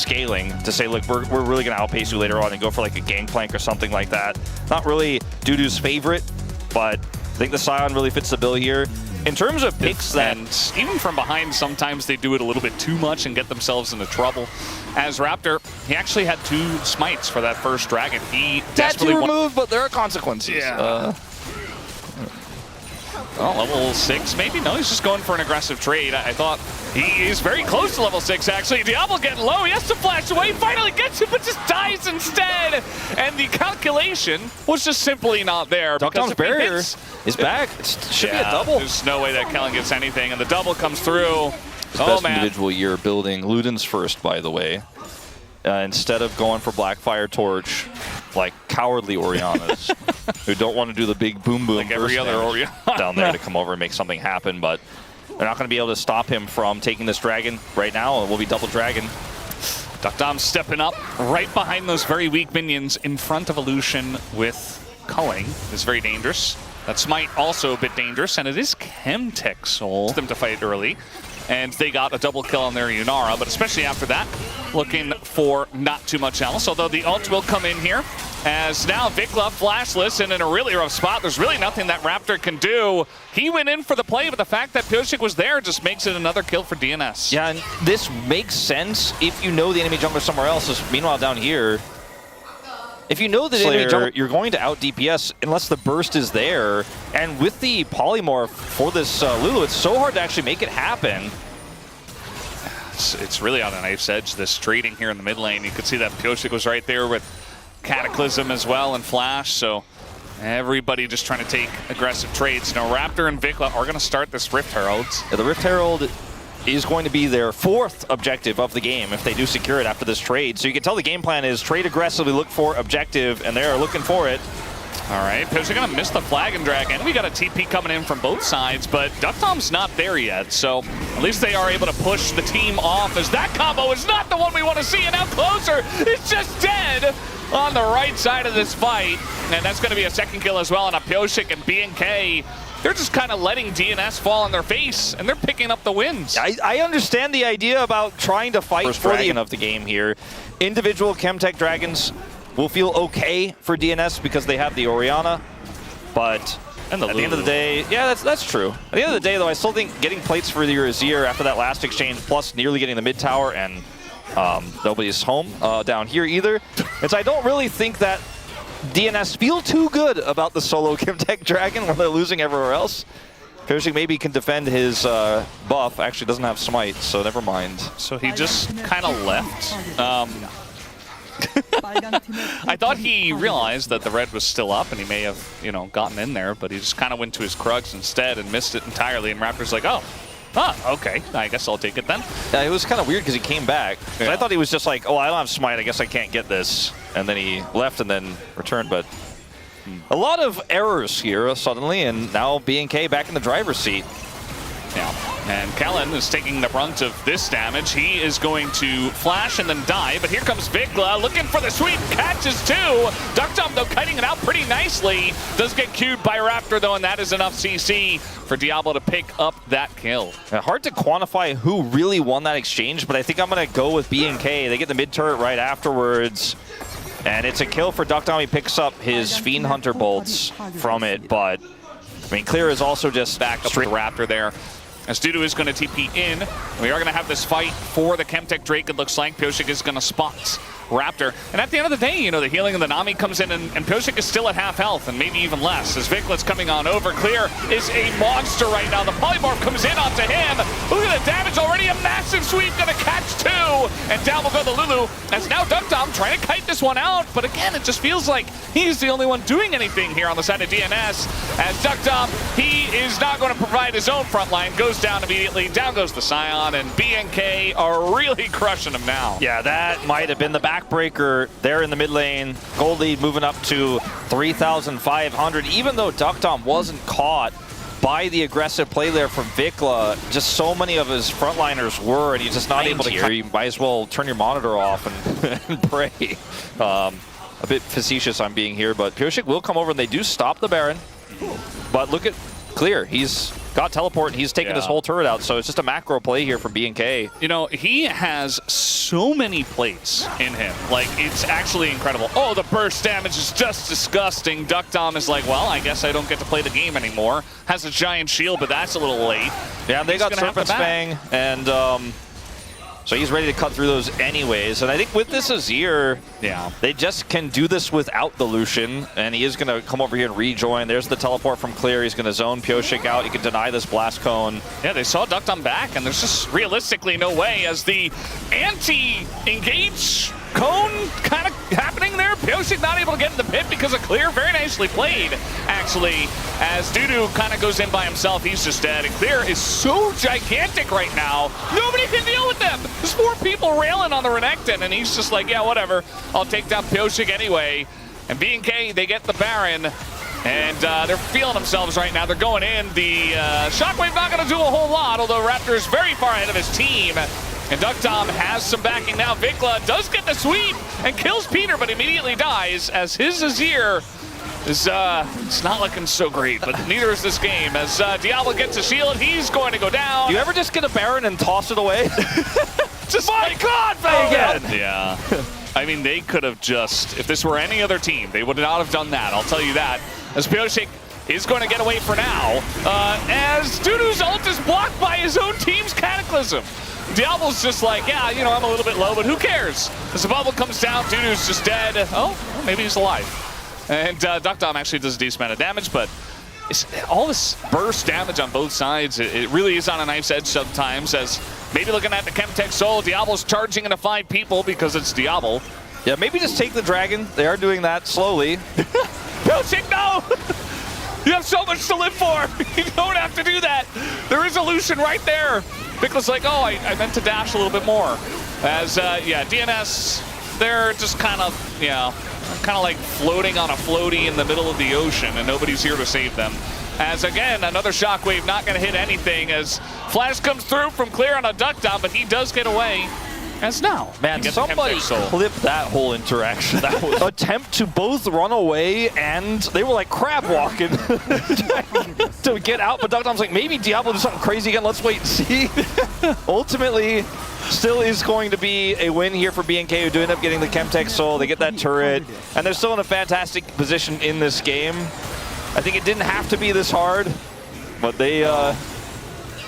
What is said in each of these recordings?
scaling to say, look, we're really going to outpace you later on and go for like a gangplank or something like that. Not really DuDu's favorite, but I think the Scion really fits the bill here. In terms of picks that... And even from behind, sometimes they do it a little bit too much and get themselves into trouble. As Raptor, he actually had 2 smites for that first dragon. He desperately removed, but there are consequences. Yeah. Oh, level 6 maybe? No, he's just going for an aggressive trade. I thought he is very close to level 6 actually. Diable getting low, he has to flash away, finally gets it, but just dies instead. And the calculation was just simply not there. deokdam's barrier is back. It should be a double. There's no way that Kellin gets anything, and the double comes through. Best individual year building. Luden's first, by the way. Instead of going for Blackfire Torch, like cowardly Orianas, who don't want to do the big boom boom like every other Oriana down there to come over and make something happen, but they're not going to be able to stop him from taking this dragon right now. It will be double dragon. deokdam stepping up right behind those very weak minions in front of Illusion with culling is very dangerous. That smite also a bit dangerous, and it is Chemtech Soul them to fight early. And they got a double kill on their Yunara, but especially after that, looking for not too much else. Although the ult will come in here, as now VicLa flashless and in a really rough spot. There's really nothing that Raptor can do. He went in for the play, but the fact that Pyosik was there just makes it another kill for DNS. Yeah, and this makes sense if you know the enemy jungler somewhere else. Meanwhile, down here, if you know the enemy jungler, you're going to out DPS unless the burst is there. And with the polymorph for this Lulu, it's so hard to actually make it happen. It's really on a knife's edge, this trading here in the mid lane. You could see that Pyosik was right there with Cataclysm as well and Flash, so everybody just trying to take aggressive trades. Now Raptor and VicLa are going to start this Rift Herald. Yeah, the Rift Herald is going to be their 4th objective of the game if they do secure it after this trade. So you can tell the game plan is trade aggressively, look for objective, and they're looking for it. All right, Pyosik gonna miss the flag and drag, and we got a TP coming in from both sides, but deokdam's not there yet, so at least they are able to push the team off, as that combo is not the one we want to see, and now Clozer is just dead on the right side of this fight, and that's gonna be a 2nd kill as well on a Pyosik and BNK. They're just kind of letting DNS fall on their face, and they're picking up the wins. I understand the idea about trying to fight first for the end of the game here. Individual Chemtech Dragons will feel okay for DNS because they have the Oriana, but at the end of the day, yeah, that's true. At the end of the day, though, I still think getting plates for your Azir after that last exchange, plus nearly getting the mid tower, and nobody's home down here either. And so I don't really think that DNS feel too good about the solo Chemtech Dragon when they're losing everywhere else. Pyosik maybe can defend his buff. Actually doesn't have smite, so never mind. So he just kind of left. I thought he realized that the red was still up and he may have, you know, gotten in there, but he just kind of went to his Krugs instead and missed it entirely. And Raptor's like, oh, okay, I guess I'll take it then. Yeah, it was kind of weird because he came back. Yeah. I thought he was just like, oh, I don't have smite, I guess I can't get this. And then he left and then returned, but a lot of errors here suddenly, and now BNK back in the driver's seat. Yeah, and Kellin is taking the brunt of this damage. He is going to flash and then die, but here comes VicLa looking for the sweep, catches 2. deokdam, though, kiting it out pretty nicely. Does get queued by Raptor, though, and that is enough CC for Diable to pick up that kill. Yeah, hard to quantify who really won that exchange, but I think I'm going to go with BNK. They get the mid turret right afterwards, and it's a kill for deokdam. He picks up his Fiend Hunter bolts from it, but I mean, Clear is also just back up to Raptor there. As DuDu is going to TP in, we are going to have this fight for the Chemtech Drake. It looks like Pyosik is going to spot Raptor. And at the end of the day, you know, the healing of the Nami comes in, and Pyosik is still at half health, and maybe even less. As VicLa's coming on over, Clear is a monster right now. The polymorph comes in onto him. Look at the damage already. A massive sweep, going to catch 2. And down will go the Lulu. As now deokdam trying to kite this one out, but again, it just feels like he's the only one doing anything here on the side of DNS. As deokdam, he is not going to provide his own front line. Goes down immediately. Down goes the Scion, and BNK are really crushing him now. Yeah, that might have been the backbreaker there in the mid lane. Gold lead moving up to 3,500. Even though deokdam wasn't caught by the aggressive play there from VicLa, just so many of his frontliners were, and he's just not able to carry. You might as well turn your monitor off and pray. A bit facetious I'm being here, but Pyosik will come over, and they do stop the Baron. But look at Clear. He's got teleport, and he's taking this whole turret out. So it's just a macro play here from BNK. You know, he has so many plates in him. Like, it's actually incredible. Oh, the burst damage is just disgusting. DuDu is like, well, I guess I don't get to play the game anymore. Has a giant shield, but that's a little late. Yeah, they got Serpent's Fang, and so he's ready to cut through those anyways. And I think with this Azir, they just can do this without the Lucian, and he is going to come over here and rejoin. There's the teleport from Clear. He's going to zone Pyosik out. He can deny this blast cone. Yeah, they saw DuDu back, and there's just realistically no way as the anti-engage cone kind of happening there. Pyosik not able to get in the pit because of Clear. Very nicely played, actually, as DuDu kind of goes in by himself. He's just dead, and Clear is so gigantic right now. Nobody can deal with them. There's 4 people railing on the Renekton, and he's just like, yeah, whatever. I'll take down Pyosik anyway. And BNK, they get the Baron, and they're feeling themselves right now. They're going in. The Shockwave not going to do a whole lot, although Raptor is very far ahead of his team. And DuDu has some backing now. VicLa does get the sweep and kills Peter, but immediately dies as his Azir is it's not looking so great, but neither is this game. As Diable gets a shield, he's going to go down. You ever just get a Baron and toss it away? Just my God, again! Yeah. I mean, they could have just, if this were any other team, they would not have done that, I'll tell you that. As Pyosik is going to get away for now, as DuDu's ult is blocked by his own team's Cataclysm. Diable's just like, yeah, you know, I'm a little bit low, but who cares? As the bubble comes down, DuDu's just dead. Oh, well, maybe he's alive. And DuDu actually does a decent amount of damage, but it's all this burst damage on both sides, it really is on a knife's edge sometimes, as maybe looking at the Chemtech Soul, Diable's charging into 5 people because it's Diable. Yeah, maybe just take the dragon. They are doing that slowly. Pyosik, no! You have so much to live for. You don't have to do that. There is a Lucian right there. VicLa's like, oh, I meant to dash a little bit more. As, yeah, DNS, they're just kind of, you know, kind of like floating on a floaty in the middle of the ocean, and nobody's here to save them. As, again, another Shockwave not going to hit anything, as Flash comes through from Clear on a DuDu, but he does get away. As now, man, somebody clipped that whole interaction. That was attempt to both run away, and they were like crab walking to get out. But DuDu's like, maybe Diable do something crazy again. Let's wait and see. Ultimately, still is going to be a win here for BNK, who do end up getting the Chemtech Soul. They get that turret, and they're still in a fantastic position in this game. I think it didn't have to be this hard, but they.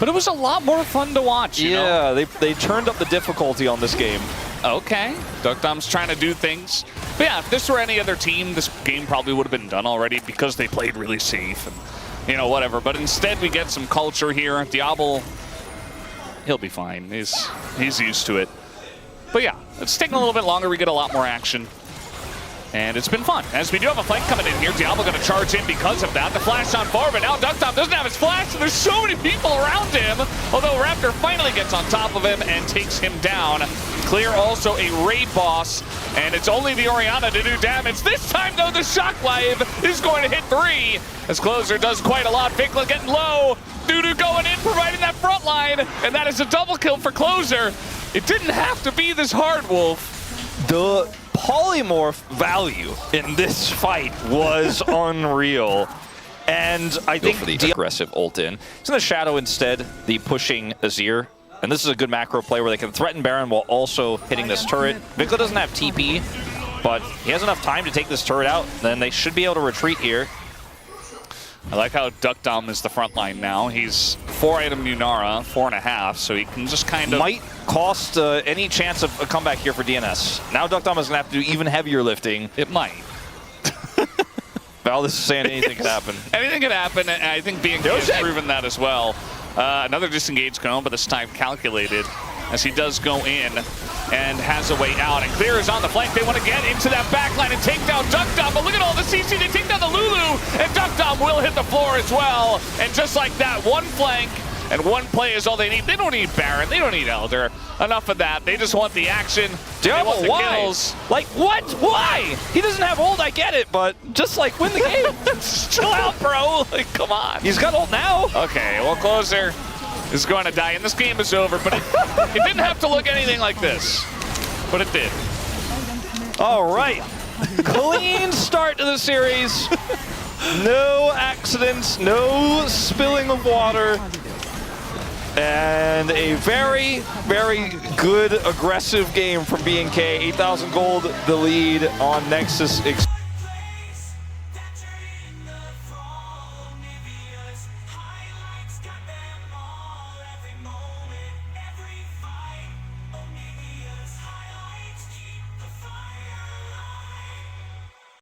But it was a lot more fun to watch, you know? they turned up the difficulty on this game. Okay, DuDu's trying to do things. But yeah, if this were any other team, this game probably would have been done already because they played really safe and, you know, whatever. But instead, we get some culture here. Diable, he'll be fine. He's used to it. But yeah, it's taking a little bit longer. We get a lot more action. And it's been fun. As we do have a flank coming in here, Diable going to charge in because of that. The flash on forward, but now DuDu doesn't have his flash, and there's so many people around him. Although Raptor finally gets on top of him and takes him down. Clear also a raid boss, and it's only the Orianna to do damage. This time, though, the Shockwave is going to hit 3, as Clozer does quite a lot. VicLa getting low. DuDu going in, providing that front line, and that is a double kill for Clozer. It didn't have to be this hard, Wolf. The polymorph value in this fight was unreal. And I think for the aggressive ult in. It's in the shadow instead, the pushing Azir. And this is a good macro play where they can threaten Baron while also hitting this turret. VicLa doesn't have TP, but he has enough time to take this turret out. Then they should be able to retreat here. I like how DuDu is the front line now. He's 4-item Munara, 4.5, so he can just kind of... Might cost any chance of a comeback here for DNS. Now DuDu is going to have to do even heavier lifting. It might. Val, this is saying anything could happen. Anything could happen, and I think BNK has proven that as well. Another disengaged cone, but this time calculated, as he does go in and has a way out. And Clear is on the flank. They want to get into that backline and take down DuDu, but look at all the CC. They take down the Lulu, and DuDu will hit the floor as well. And just like that, one flank and one play is all they need. They don't need Baron. They don't need Elder. Enough of that. They just want the action. Diable, why? Kills. Like, what? Why? He doesn't have ult, I get it, but just, like, win the game. Chill out, bro. Like, come on. He's got ult now. Okay, well, Clozer is going to die, and this game is over, but it didn't have to look anything like this, but it did. All right. Clean start to the series. No accidents, no spilling of water. And a very, very good aggressive game from BNK. 8,000 gold, the lead on Nexus.